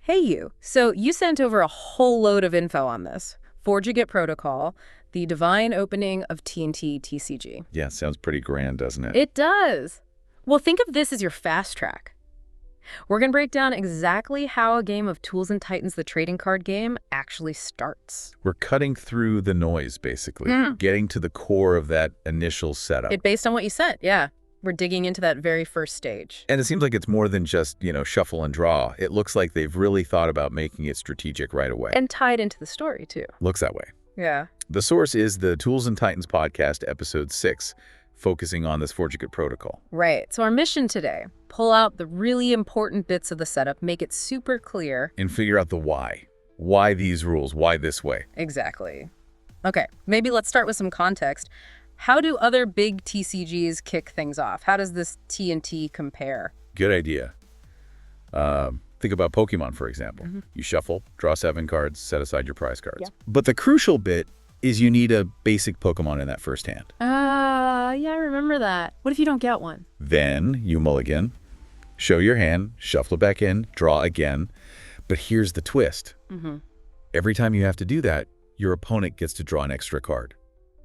Hey you. So you sent over a whole load of info on this. Forgegate Protocol, the divine opening of TNT TCG. Yeah, sounds pretty grand, doesn't it? It does. Well, think of this as your fast track. We're going to break down exactly how a game of Tools Titans, the trading card game, actually starts. We're cutting through the noise, basically, getting to the core of that initial setup. Based on what you said, yeah. We're digging into that very first stage. And it seems like it's more than just, shuffle and draw. It looks like they've really thought about making it strategic right away. And tied into the story, too. Looks that way. Yeah. The source is the Tools Titans Podcast, Episode 6, focusing on this Forgegate Protocol. Right. So our mission today, pull out the really important bits of the setup, make it super clear. And figure out the why. Why these rules? Why this way? Exactly. Okay, maybe let's start with some context. How do other big TCGs kick things off? How does this TNT compare? Good idea. Think about Pokemon, for example. You shuffle, draw 7 cards, set aside your prize cards. Yeah. But the crucial bit is you need a basic Pokemon in that first hand. Yeah, I remember that. What if you don't get one? Then you mulligan, show your hand, shuffle it back in, draw again. But here's the twist. Every time you have to do that, your opponent gets to draw an extra card.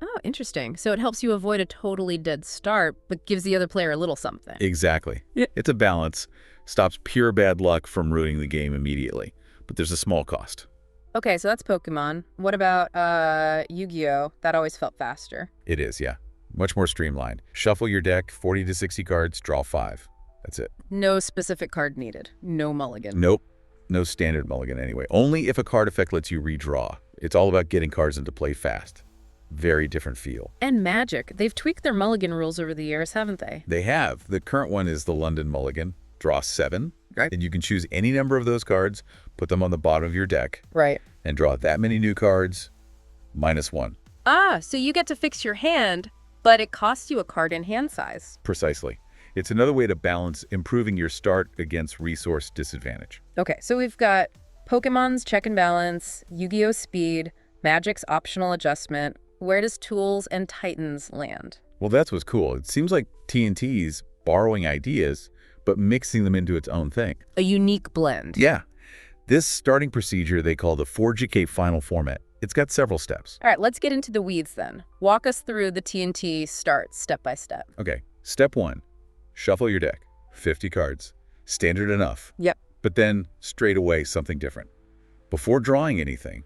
Oh, interesting. So it helps you avoid a totally dead start, but gives the other player a little something. Exactly. Yeah. It's a balance. Stops pure bad luck from ruining the game immediately. But there's a small cost. Okay, so that's Pokemon. What about Yu-Gi-Oh? That always felt faster. It is, yeah. Much more streamlined. Shuffle your deck, 40 to 60 cards, draw 5. That's it. No specific card needed. No mulligan. Nope. No standard mulligan anyway. Only if a card effect lets you redraw. It's all about getting cards into play fast. Very different feel. And Magic. They've tweaked their mulligan rules over the years, haven't they? They have. The current one is the London Mulligan. Draw 7. Right. And you can choose any number of those cards, put them on the bottom of your deck, Right. and draw that many new cards, -1. Ah, so you get to fix your hand, but it costs you a card in hand size. Precisely. It's another way to balance improving your start against resource disadvantage. Okay, so we've got Pokemon's check and balance, Yu-Gi-Oh! Speed, Magic's optional adjustment. Where does Tools and Titans land? Well, that's what's cool. It seems like TNT's borrowing ideas, but mixing them into its own thing. A unique blend. Yeah. This starting procedure they call the Forgegate final format. It's got several steps. All right, let's get into the weeds then. Walk us through the TNT start step by step. Okay, step 1, shuffle your deck, 50 cards. Standard enough. Yep. But then, straight away, something different. Before drawing anything,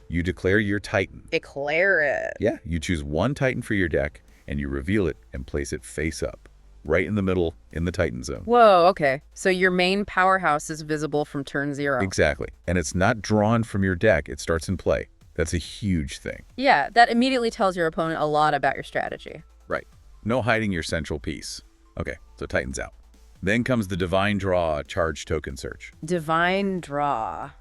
you declare your Titan. Declare it. Yeah, you choose one Titan for your deck, and you reveal it and place it face up, right in the middle in the Titan zone. Whoa, okay. So your main powerhouse is visible from turn 0. Exactly. And it's not drawn from your deck. It starts in play. That's a huge thing. Yeah, that immediately tells your opponent a lot about your strategy. Right. No hiding your central piece. Okay, so Titan's out. Then comes the Divine Draw charge token search. Divine Draw.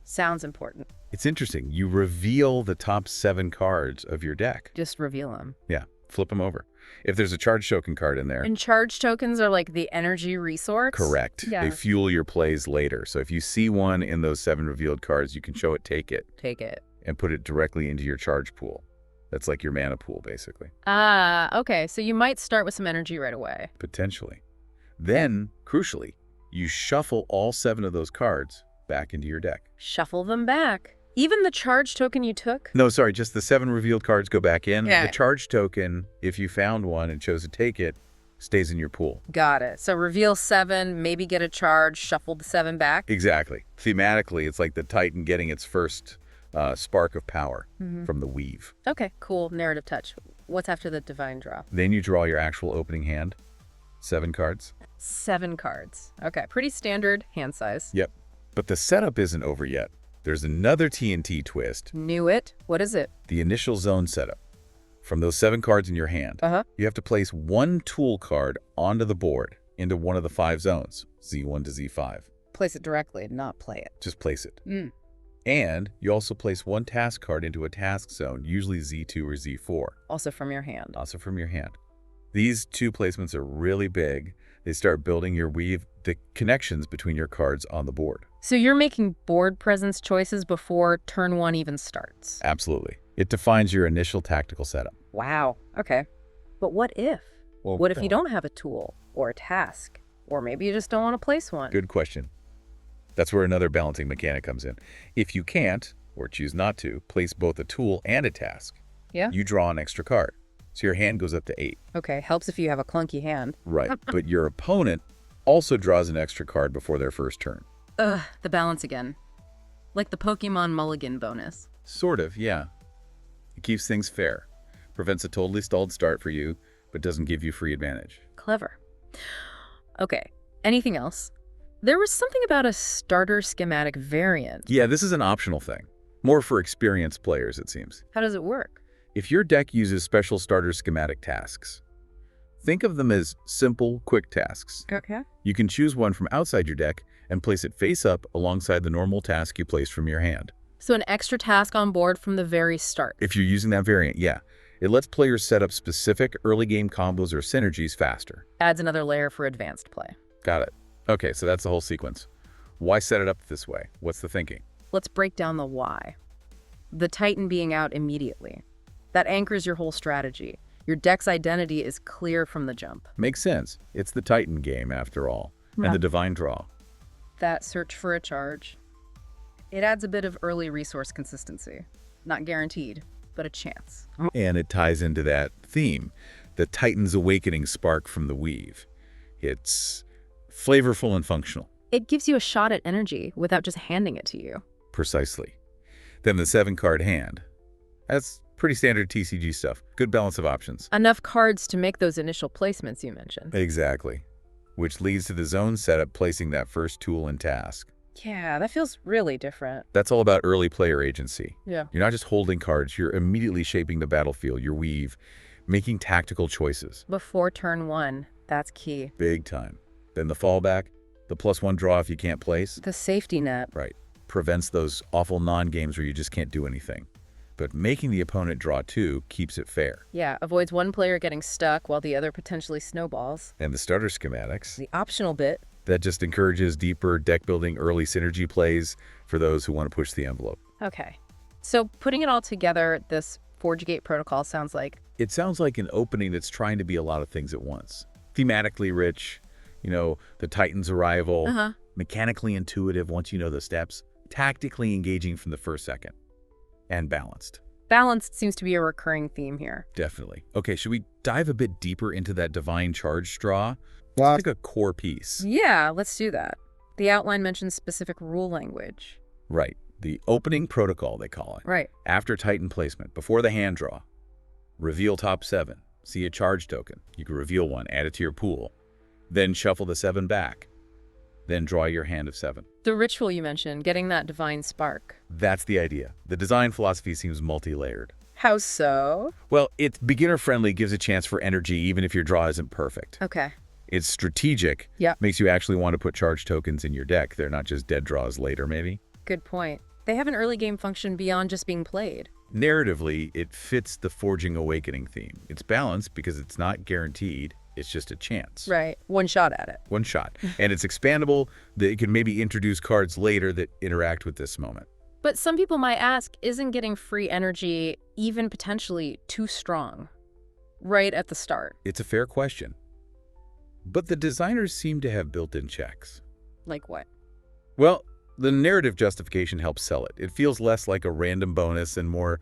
Sounds important. It's interesting. You reveal the top 7 cards of your deck. Just reveal them. Yeah, flip them over. If there's a charge token card in there. And charge tokens are like the energy resource? Correct. Yeah. They fuel your plays later. So if you see one in those 7 revealed cards, you can show it, take it, Take it. and put it directly into your charge pool. That's like your mana pool, basically. Ah, okay. So you might start with some energy right away. Potentially. Then, crucially, you shuffle all 7 of those cards back into your deck. Shuffle them back. Even the charge token you took? No, sorry, just the 7 revealed cards go back in. Yeah. The charge token, if you found one and chose to take it, stays in your pool. Got it. So reveal 7, maybe get a charge, shuffle the 7 back. Exactly. Thematically, it's like the Titan getting its first spark of power from the weave. Okay, cool. Narrative touch. What's after the Divine Draw? Then you draw your actual opening hand. 7 cards. 7 cards. Okay, pretty standard hand size. Yep. But the setup isn't over yet. There's another TNT twist. Knew it. What is it? The initial zone setup. From those 7 cards in your hand, you have to place one tool card onto the board into one of the 5 zones, Z1 to Z5. Place it directly, not play it. Just place it. And you also place one task card into a task zone, usually Z2 or Z4. Also from your hand. Also from your hand. These 2 placements are really big. They start building your weave, the connections between your cards on the board. So you're making board presence choices before turn 1 even starts. Absolutely. It defines your initial tactical setup. Wow. Okay. But what if? Well, What if you don't have a tool or a task? Or maybe you just don't want to place one? Good question. That's where another balancing mechanic comes in. If you can't, or choose not to, place both a tool and a task, Yeah? you draw an extra card. So your hand goes up to 8. Okay, helps if you have a clunky hand. Right, but your opponent also draws an extra card before their first turn. Ugh, the balance again. Like the Pokemon Mulligan bonus. Sort of, yeah. It keeps things fair. Prevents a totally stalled start for you, but doesn't give you free advantage. Clever. Okay, anything else? There was something about a starter schematic variant. Yeah, this is an optional thing. More for experienced players, it seems. How does it work? If your deck uses special starter schematic tasks, think of them as simple, quick tasks. Okay. You can choose one from outside your deck and place it face up alongside the normal task you placed from your hand. So an extra task on board from the very start. If you're using that variant, yeah. It lets players set up specific early game combos or synergies faster. Adds another layer for advanced play. Got it. Okay, so that's the whole sequence. Why set it up this way? What's the thinking? Let's break down the why. The Titan being out immediately. That anchors your whole strategy. Your deck's identity is clear from the jump. Makes sense. It's the Titan game, after all, Yeah. and the divine draw. That search for a charge. It adds a bit of early resource consistency. Not guaranteed, but a chance. And it ties into that theme, the Titan's awakening spark from the weave. It's flavorful and functional. It gives you a shot at energy without just handing it to you. Precisely. Then the 7-card hand. That's pretty standard TCG stuff. Good balance of options. Enough cards to make those initial placements you mentioned. Exactly. Which leads to the zone setup placing that first tool and task. Yeah, that feels really different. That's all about early player agency. Yeah. You're not just holding cards, you're immediately shaping the battlefield, your weave, making tactical choices. Before turn 1, that's key. Big time. Then the fallback, the +1 draw if you can't place. The safety net. Right. Prevents those awful non-games where you just can't do anything. But making the opponent draw 2 keeps it fair. Yeah, avoids one player getting stuck while the other potentially snowballs. And the starter schematics, The optional bit. that just encourages deeper deck-building early synergy plays for those who want to push the envelope. Okay. So putting it all together, this Forgegate Protocol sounds like... It sounds like an opening that's trying to be a lot of things at once. Thematically rich, the Titan's arrival, mechanically intuitive once you know the steps, tactically engaging from the first second, and balanced. Balanced seems to be a recurring theme here. Definitely. Okay, should we dive a bit deeper into that divine charge draw? It's like a core piece. Yeah, let's do that. The outline mentions specific rule language. Right. The opening protocol, they call it. Right. After Titan placement, before the hand draw, reveal top 7. See a charge token. You can reveal one, add it to your pool. Then shuffle the 7 back. Then draw your hand of 7. The ritual you mentioned, getting that divine spark. That's the idea. The design philosophy seems multi-layered. How so? Well, it's beginner-friendly, gives a chance for energy even if your draw isn't perfect. Okay. It's strategic. Yeah. Makes you actually want to put charge tokens in your deck. They're not just dead draws later, maybe. Good point. They have an early game function beyond just being played. Narratively, it fits the Forging Awakening theme. It's balanced because it's not guaranteed. It's just a chance. Right. One shot at it. One shot. And it's expandable. That it can maybe introduce cards later that interact with this moment. But some people might ask, isn't getting free energy even potentially too strong right at the start? It's a fair question. But the designers seem to have built-in checks. Like what? Well, the narrative justification helps sell it. It feels less like a random bonus and more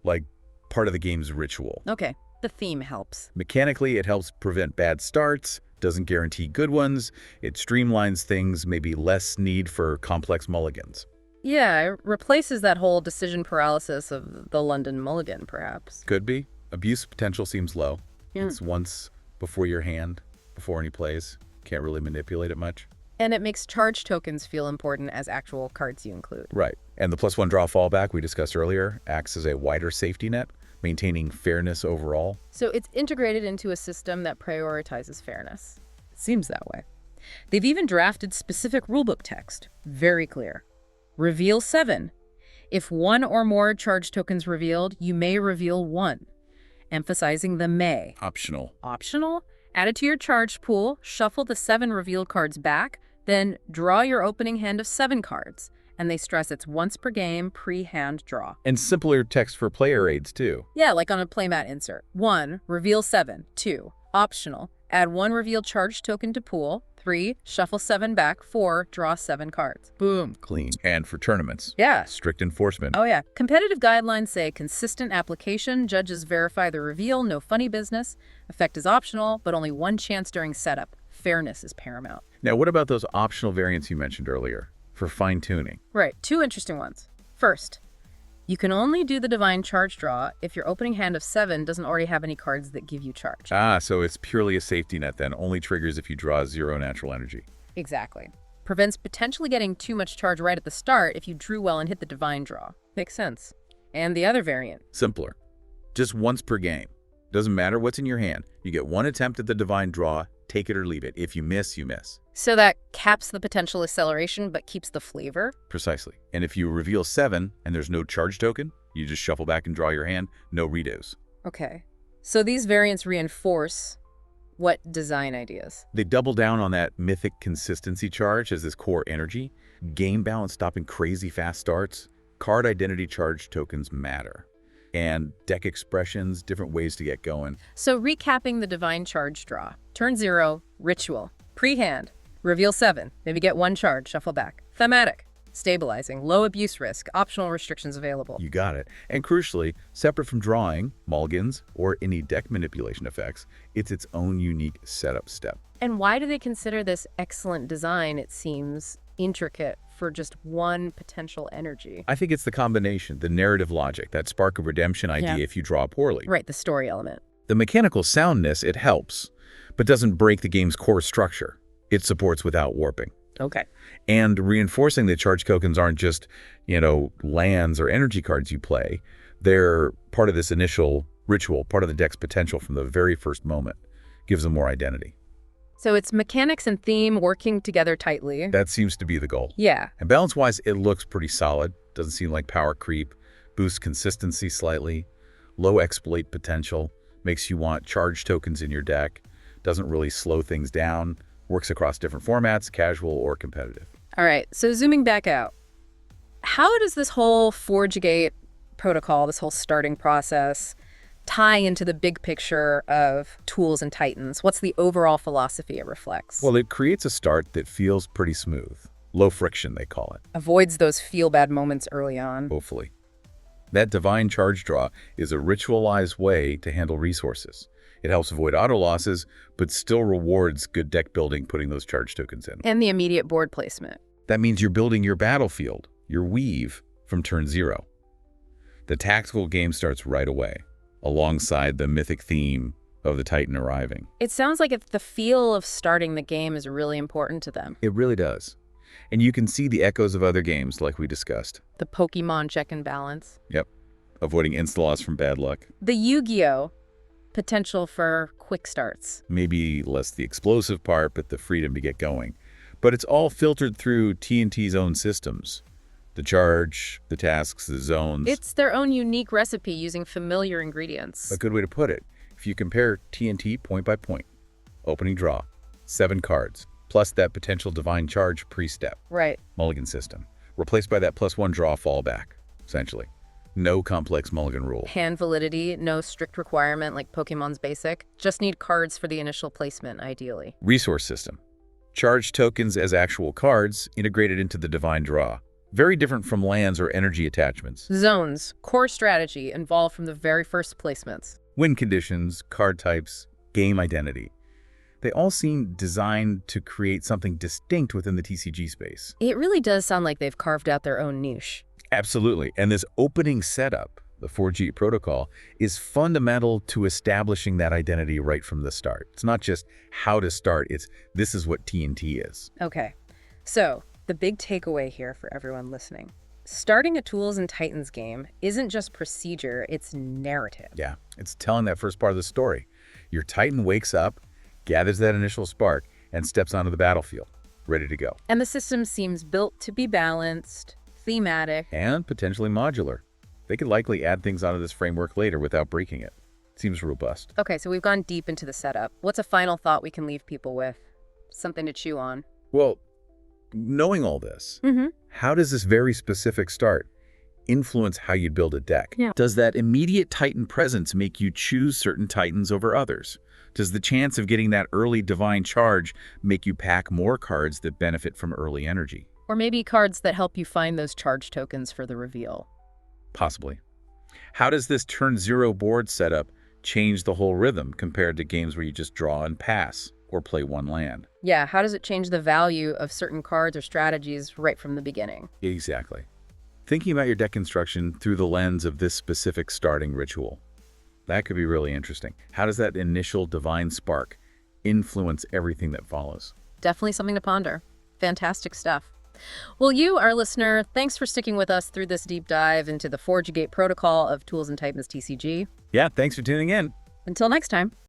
like part of the game's ritual. Okay. The theme helps. Mechanically, it helps prevent bad starts, doesn't guarantee good ones, it streamlines things, maybe less need for complex mulligans. Yeah, it replaces that whole decision paralysis of the London Mulligan, perhaps. Could be. Abuse potential seems low. Yeah. It's once before your hand, before any plays. Can't really manipulate it much. And it makes charge tokens feel important as actual cards you include. Right. And the +1 draw fallback we discussed earlier acts as a wider safety net, maintaining fairness overall. So it's integrated into a system that prioritizes fairness. It seems that way. They've even drafted specific rulebook text. Very clear. Reveal 7. If one or more charge tokens revealed, you may reveal 1. Emphasizing the may. Optional. Optional? Add it to your charged pool, shuffle the 7 revealed cards back, then draw your opening hand of 7 cards. And they stress it's once per game, pre-hand draw. And simpler text for player aids, too. Yeah, like on a playmat insert. 1, reveal 7. 2, optional. Add 1 revealed charge token to pool. 3, shuffle 7 back. 4, draw 7 cards. Boom. Clean. And for tournaments. Yeah. Strict enforcement. Oh, yeah. Competitive guidelines say consistent application, judges verify the reveal, no funny business. Effect is optional, but only one chance during setup. Fairness is paramount. Now, what about those optional variants you mentioned earlier for fine-tuning? Right. 2 interesting ones. First, you can only do the divine charge draw if your opening hand of 7 doesn't already have any cards that give you charge. Ah, so it's purely a safety net then. Only triggers if you draw 0 natural energy. Exactly. Prevents potentially getting too much charge right at the start if you drew well and hit the divine draw. Makes sense. And the other variant. Simpler. Just once per game. Doesn't matter what's in your hand. You get one attempt at the divine draw, take it or leave it. If you miss, you miss. So that caps the potential acceleration but keeps the flavor? Precisely. And if you reveal 7 and there's no charge token, you just shuffle back and draw your hand, no redos. Okay. So these variants reinforce what design ideas? They double down on that mythic consistency charge as this core energy, game balance stopping crazy fast starts, card identity charge tokens matter, and deck expressions, different ways to get going. So recapping the divine charge draw. Turn 0, ritual. Pre-hand, reveal 7, maybe get 1 charge, shuffle back. Thematic, stabilizing, low abuse risk, optional restrictions available. You got it. And crucially, separate from drawing, mulligans, or any deck manipulation effects, it's its own unique setup step. And why do they consider this excellent design? It seems intricate for just one potential energy. I think it's the combination, the narrative logic, that spark of redemption idea if you draw poorly. Right, the story element. The mechanical soundness, it helps, but doesn't break the game's core structure. It supports without warping. Okay. And reinforcing the charge tokens aren't just, lands or energy cards you play. They're part of this initial ritual, part of the deck's potential from the very first moment. Gives them more identity. So it's mechanics and theme working together tightly. That seems to be the goal. Yeah. And balance-wise, it looks pretty solid. Doesn't seem like power creep. Boosts consistency slightly. Low exploit potential. Makes you want charge tokens in your deck. Doesn't really slow things down. Works across different formats, casual or competitive. All right, so zooming back out, how does this whole Forgegate protocol, this whole starting process, tie into the big picture of Tools and Titans? What's the overall philosophy it reflects? Well, it creates a start that feels pretty smooth. Low friction, they call it. Avoids those feel-bad moments early on. Hopefully. That divine charge draw is a ritualized way to handle resources. It helps avoid auto losses, but still rewards good deck building putting those charge tokens in. And the immediate board placement. That means you're building your battlefield, your weave, from turn 0. The tactical game starts right away, alongside the mythic theme of the Titan arriving. It sounds like the feel of starting the game is really important to them. It really does. And you can see the echoes of other games like we discussed. The Pokemon check and balance. Yep. Avoiding insta-loss from bad luck. The Yu-Gi-Oh! Potential for quick starts. Maybe less the explosive part, but the freedom to get going. But it's all filtered through TNT's own systems. The charge, the tasks, the zones. It's their own unique recipe using familiar ingredients. A good way to put it. If you compare TNT point by point, opening draw, 7 cards, plus that potential divine charge pre-step. Right. Mulligan system. Replaced by that +1 draw fallback, essentially. No complex mulligan rule. Hand validity, no strict requirement like Pokemon's basic. Just need cards for the initial placement, ideally. Resource system. Charge tokens as actual cards integrated into the divine draw. Very different from lands or energy attachments. Zones, core strategy involved from the very first placements. Win conditions, card types, game identity. They all seem designed to create something distinct within the TCG space. It really does sound like they've carved out their own niche. Absolutely. And this opening setup, the Forgegate Protocol, is fundamental to establishing that identity right from the start. It's not just how to start, it's this is what TNT is. Okay. So, the big takeaway here for everyone listening. Starting a Tools and Titans game isn't just procedure, it's narrative. Yeah, it's telling that first part of the story. Your Titan wakes up, gathers that initial spark, and steps onto the battlefield, ready to go. And the system seems built to be balanced, thematic, and potentially modular. They could likely add things onto this framework later without breaking it. Seems robust. Okay, so we've gone deep into the setup. What's a final thought we can leave people with? Something to chew on. Well, knowing all this, how does this very specific start influence how you build a deck? Yeah. Does that immediate Titan presence make you choose certain Titans over others? Does the chance of getting that early divine charge make you pack more cards that benefit from early energy? Or maybe cards that help you find those charge tokens for the reveal. Possibly. How does this turn 0 board setup change the whole rhythm compared to games where you just draw and pass or play one land? Yeah, how does it change the value of certain cards or strategies right from the beginning? Exactly. Thinking about your deck construction through the lens of this specific starting ritual. That could be really interesting. How does that initial divine spark influence everything that follows? Definitely something to ponder. Fantastic stuff. Well, you, our listener, thanks for sticking with us through this deep dive into the Forgegate Protocol of Tools Titans TCG. Yeah, thanks for tuning in. Until next time.